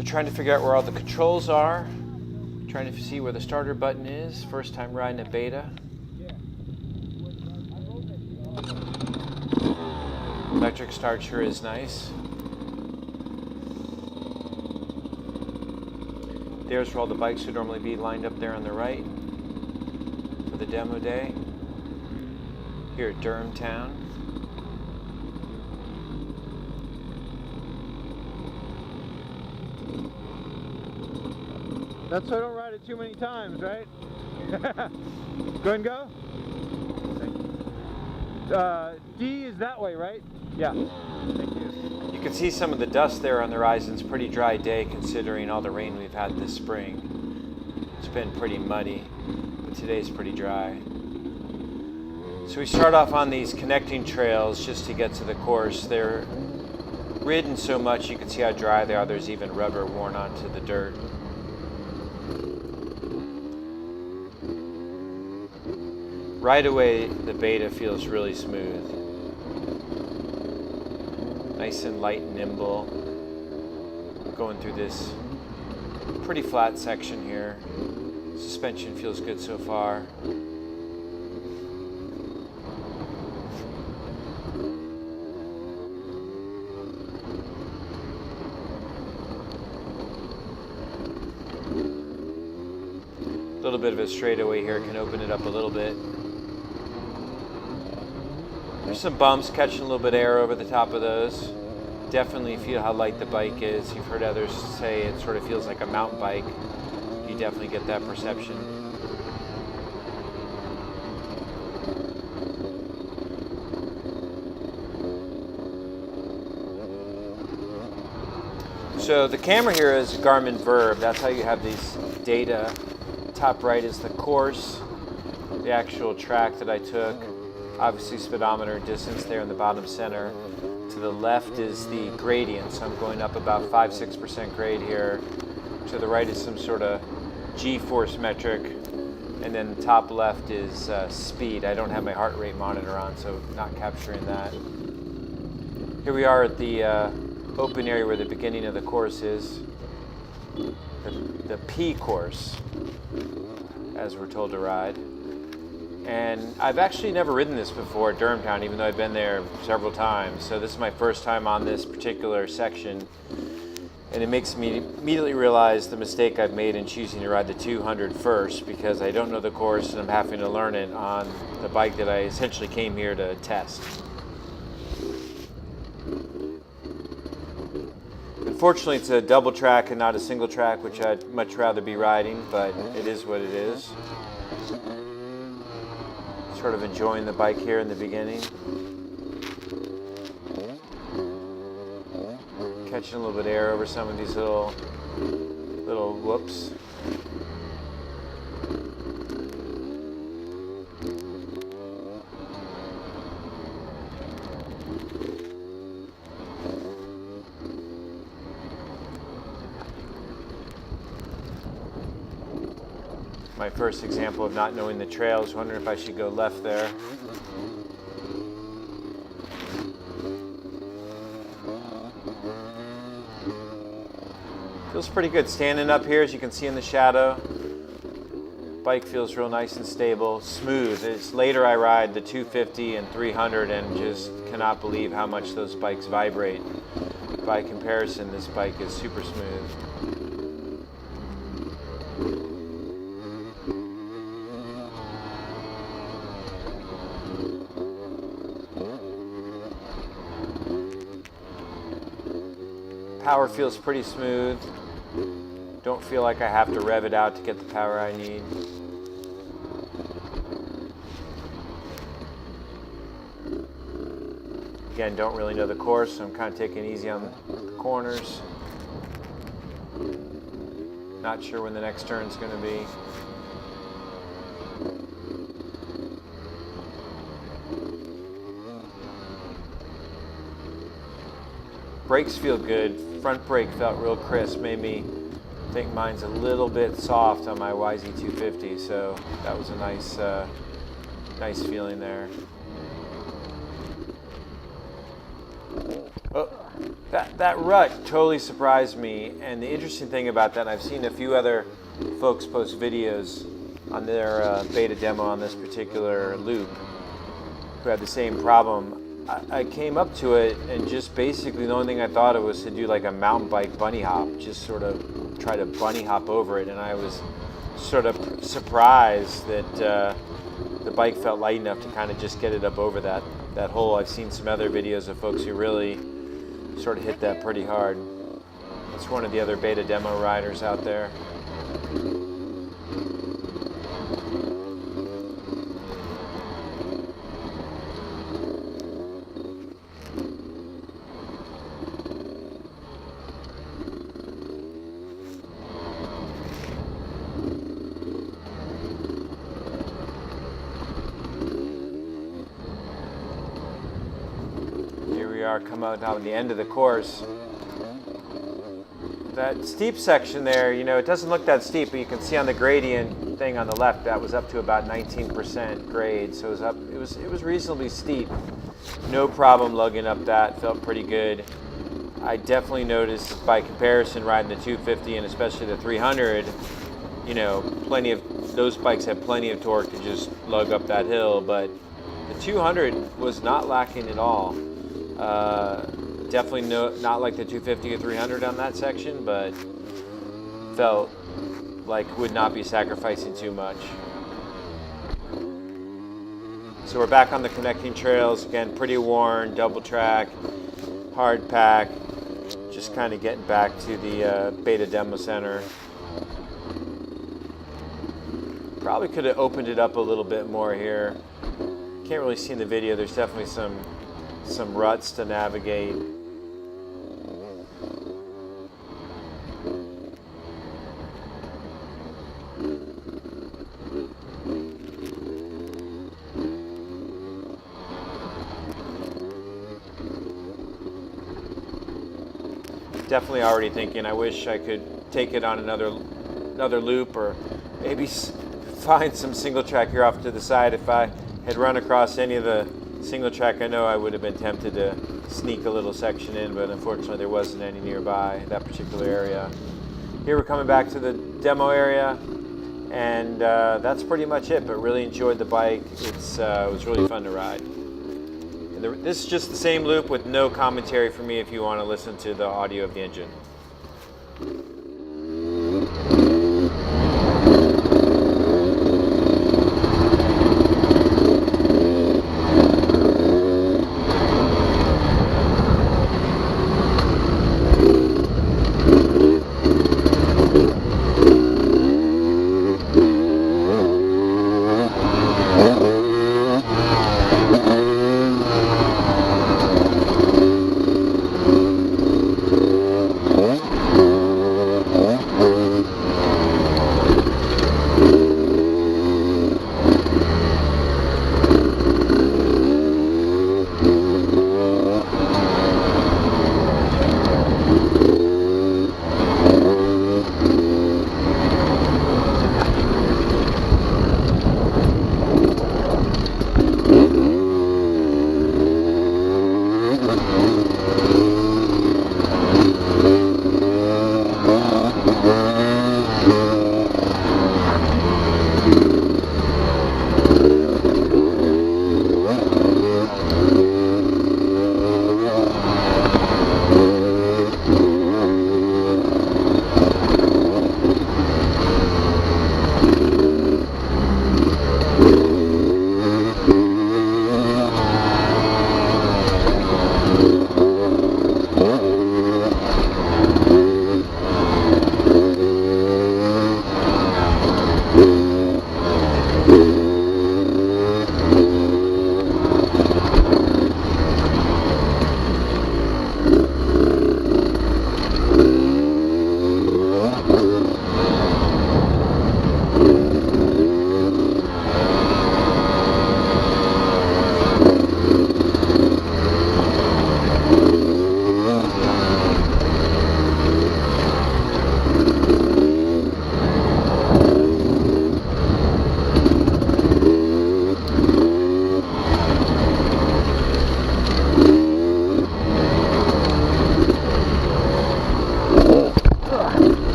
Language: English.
So trying to figure out where all the controls are, trying to see where the starter button is. First time riding a beta. Electric start sure is nice. There's where all the bikes would normally be lined up there on the right for the demo day here at Durhamtown. That's so I don't ride it too many times, right? Go and go. D is that way, right? Yeah. Thank you. You can see some of the dust there on the horizon. It's a pretty dry day considering all the rain we've had this spring. It's been pretty muddy, but today's pretty dry. So we start off on these connecting trails just to get to the course. They're ridden so much you can see how dry they are. There's even rubber worn onto the dirt. Right away, the beta feels really smooth. Nice and light and nimble. Going through this pretty flat section here. Suspension feels good so far. A little bit of a straightaway here can open it up a little bit. There's some bumps, catching a little bit of air over the top of those. Definitely feel how light the bike is. You've heard others say it sort of feels like a mountain bike. You definitely get that perception. So the camera here is Garmin Verb. That's how you have these data. Top right is the course, the actual track that I took. Obviously speedometer distance there in the bottom center. To the left is the gradient, so I'm going up about 5-6% grade here. To the right is some sort of G-force metric, and then the top left is speed. I don't have my heart rate monitor on, so not capturing that. Here we are at the open area where the beginning of the course is. The P course, as we're told to ride. And I've actually never ridden this before at Durhamtown, even though I've been there several times. So this is my first time on this particular section. And it makes me immediately realize the mistake I've made in choosing to ride the 200 first, because I don't know the course and I'm having to learn it on the bike that I essentially came here to test. Unfortunately, it's a double track and not a single track, which I'd much rather be riding, but it is what it is. Sort of enjoying the bike here in the beginning. Catching a little bit of air over some of these little whoops. My first example of not knowing the trails, wondering if I should go left there. Feels pretty good standing up here, as you can see in the shadow. Bike feels real nice and stable, smooth. It's later I ride the 250 and 300 and just cannot believe how much those bikes vibrate. By comparison, this bike is super smooth. Power feels pretty smooth. Don't feel like I have to rev it out to get the power I need. Again, don't really know the course, so I'm kind of taking it easy on the corners. Not sure when the next turn's going to be. Brakes feel good. Front brake felt real crisp. Made me think mine's a little bit soft on my YZ250, so that was a nice feeling there. Oh, that rut totally surprised me, and the interesting thing about that, I've seen a few other folks post videos on their beta demo on this particular loop who had the same problem. I came up to it and just basically the only thing I thought of was to do like a mountain bike bunny hop, just sort of try to bunny hop over it, and I was sort of surprised that the bike felt light enough to kind of just get it up over that hole. I've seen some other videos of folks who really sort of hit that pretty hard. It's one of the other beta demo riders out there. We are come out on the end of the course. That steep section there, you know, it doesn't look that steep, but you can see on the gradient thing on the left that was up to about 19% grade, so it was reasonably steep. No problem lugging up that, felt pretty good. I definitely noticed by comparison riding the 250 and especially the 300, you know, those bikes have plenty of torque to just lug up that hill, but the 200 was not lacking at all. Definitely not like the 250 or 300 on that section, but felt like would not be sacrificing too much. So we're back on the connecting trails again, pretty worn, double track, hard pack, just kind of getting back to the beta demo center. Probably could have opened it up a little bit more here. Can't really see in the video, there's definitely some ruts to navigate. Definitely already thinking I wish I could take it on another loop, or maybe find some single track here off to the side. If I had run across any of the single track, I know I would have been tempted to sneak a little section in, but unfortunately there wasn't any nearby that particular area. Here we're coming back to the demo area, and that's pretty much it, but really enjoyed the bike. It was really fun to ride. And this is just the same loop with no commentary for me if you want to listen to the audio of the engine.